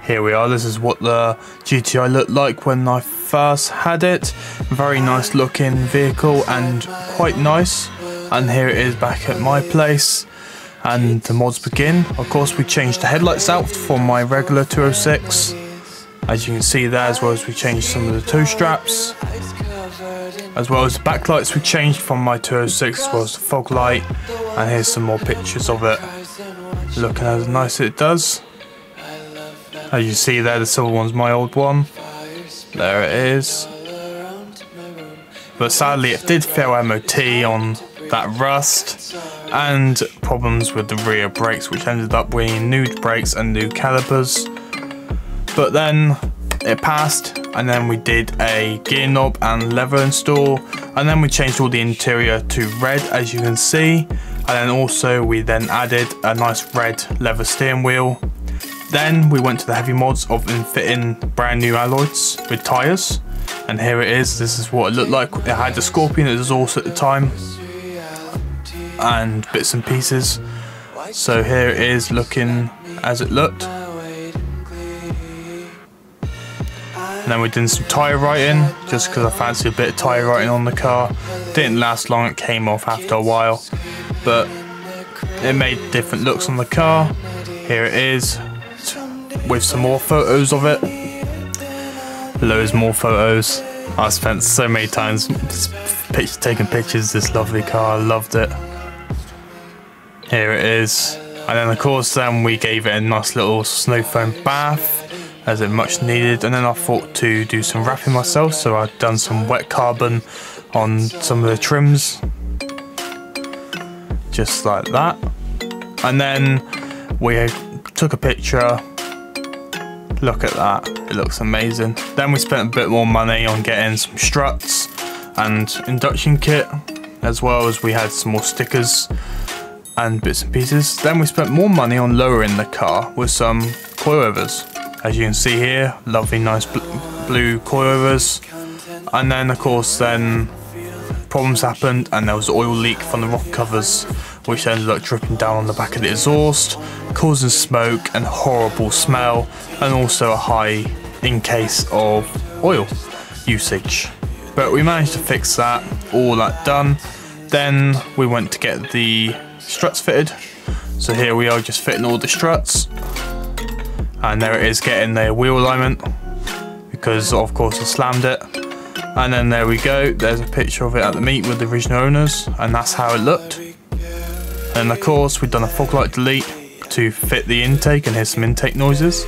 here we are. This is what the GTI looked like when I first had it. Very nice looking vehicle and quite nice. And here it is back at my place. And the mods begin. Of course, we changed the headlights out from my regular 206. As you can see there, as well as we changed some of the toe straps. As well as the backlights we changed from my 206, as well as the fog light. And here's some more pictures of it. Looking as nice as it does. As you see there, the silver one's my old one. There it is. But sadly it did fail MOT on that rust and problems with the rear brakes, which ended up being new brakes and new calipers. But then it passed, and then we did a gear knob and lever install, and then we changed all the interior to red, as you can see. And then also we then added a nice red leather steering wheel. Then we went to the heavy mods of fitting brand new alloys with tyres, and here it is. This is what it looked like. It had the Scorpion exhaust at the time and bits and pieces. So here it is looking as it looked. And then we did some tyre writing, just because I fancy a bit of tyre writing on the car. Didn't last long, it came off after a while, but it made different looks on the car. Here it is, with some more photos of it. Loads more photos. I spent so many times taking pictures of this lovely car. I loved it. Here it is. And then of course then we gave it a nice little snow foam bath, as it much needed. And then I thought to do some wrapping myself, so I've done some wet carbon on some of the trims, just like that. And then we took a picture. Look at that, it looks amazing. Then we spent a bit more money on getting some struts and induction kit, as well as we had some more stickers and bits and pieces. Then we spent more money on lowering the car with some coilovers. As you can see here, lovely nice blue coilovers. And then of course then problems happened and there was an oil leak from the rock covers, which ended up dripping down on the back of the exhaust, causing smoke and horrible smell, and also a high in case of oil usage. But we managed to fix that, all that done. Then we went to get the struts fitted. So here we are, just fitting all the struts. And there it is, getting the wheel alignment, because of course I slammed it. And then there we go, there's a picture of it at the meet with the original owners, and that's how it looked. And of course we've done a fog light delete to fit the intake, and here's some intake noises.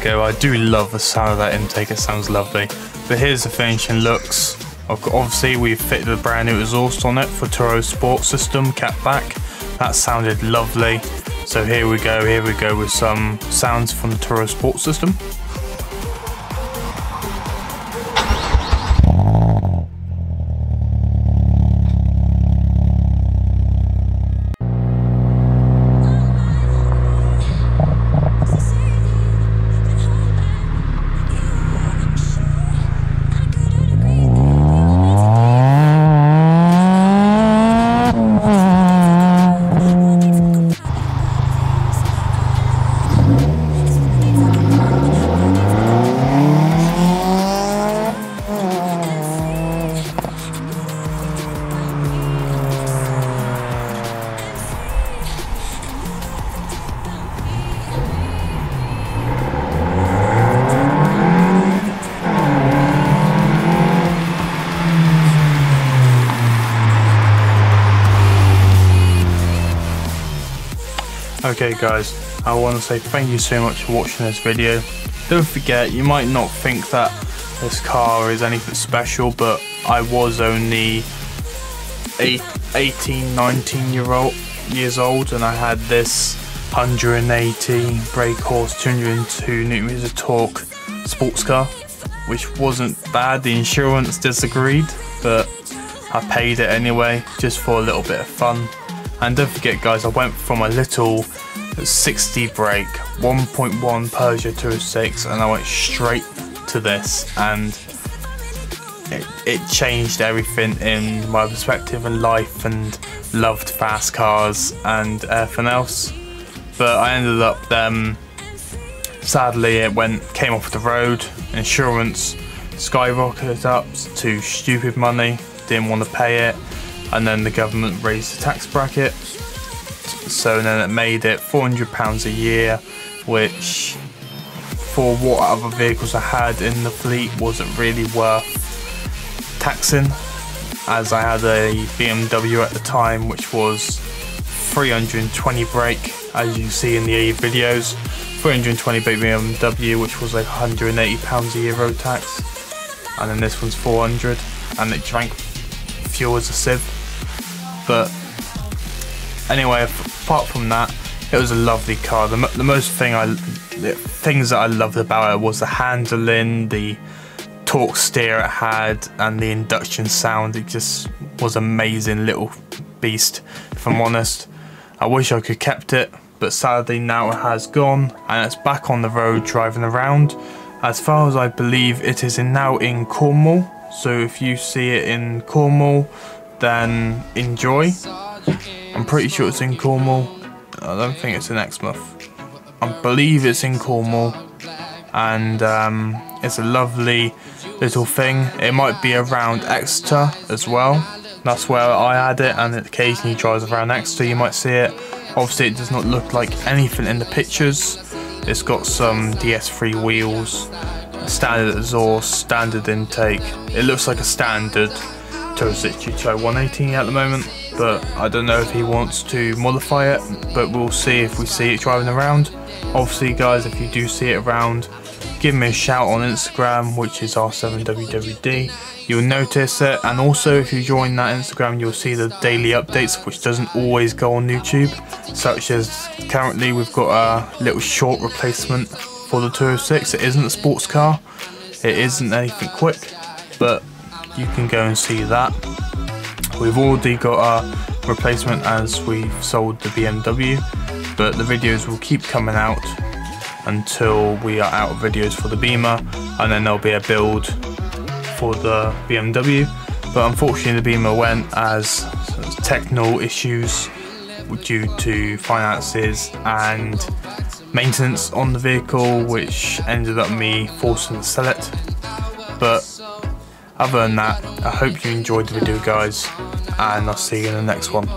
go. I do love the sound of that intake, it sounds lovely. But here's the finishing looks. Obviously we've fitted a brand new exhaust on it for Turo Sport system, cat back. That sounded lovely. So here we go with some sounds from the Turo Sport system. Okay guys, I want to say thank you so much for watching this video. Don't forget, you might not think that this car is anything special, but I was only 19 years old and I had this 180 brake horse, 202 Nm of torque sports car, which wasn't bad. The insurance disagreed, but I paid it anyway, just for a little bit of fun. And don't forget guys, I went from a little 60 brake 1.1 Peugeot 206 and I went straight to this, and it changed everything in my perspective in life, and loved fast cars and everything else. But I ended up sadly it came off the road, insurance skyrocketed up to stupid money, didn't want to pay it, and then the government raised the tax bracket, so then it made it £400 a year, which for what other vehicles I had in the fleet wasn't really worth taxing, as I had a BMW at the time which was 320 brake, as you see in the videos, 320 brake BMW, which was like £180 a year road tax, and then this one's 400, and it drank fuel as a sieve. But anyway, apart from that, it was a lovely car. The most things that I loved about it was the handling, the torque steer it had, and the induction sound. It just was amazing little beast, if I'm honest. I wish I could kept it, but sadly now it has gone and it's back on the road driving around. As far as I believe, it is now in Cornwall, so if you see it in Cornwall, then enjoy. I'm pretty sure it's in Cornwall. I don't think it's in Exmouth. I believe it's in Cornwall, and it's a lovely little thing. It might be around Exeter as well. That's where I had it, and it occasionally drives around Exeter. You might see it. Obviously it does not look like anything in the pictures. It's got some DS3 wheels, standard exhaust, standard intake. It looks like a standard 206 GTI 180 at the moment, but I don't know if he wants to modify it, but we'll see if we see it driving around. Obviously guys, if you do see it around, give me a shout on Instagram, which is R7WWD. You'll notice it, and also if you join that Instagram, you'll see the daily updates, which doesn't always go on YouTube, such as currently we've got a little short replacement for the 206. It isn't a sports car, it isn't anything quick, but you can go and see that. We've already got a replacement as we've sold the BMW, but the videos will keep coming out until we are out of videos for the Beamer, and then there'll be a build for the BMW. But unfortunately the Beamer went as technical issues due to finances and maintenance on the vehicle, which ended up me forcing to sell it. But other than that, I hope you enjoyed the video guys, and I'll see you in the next one.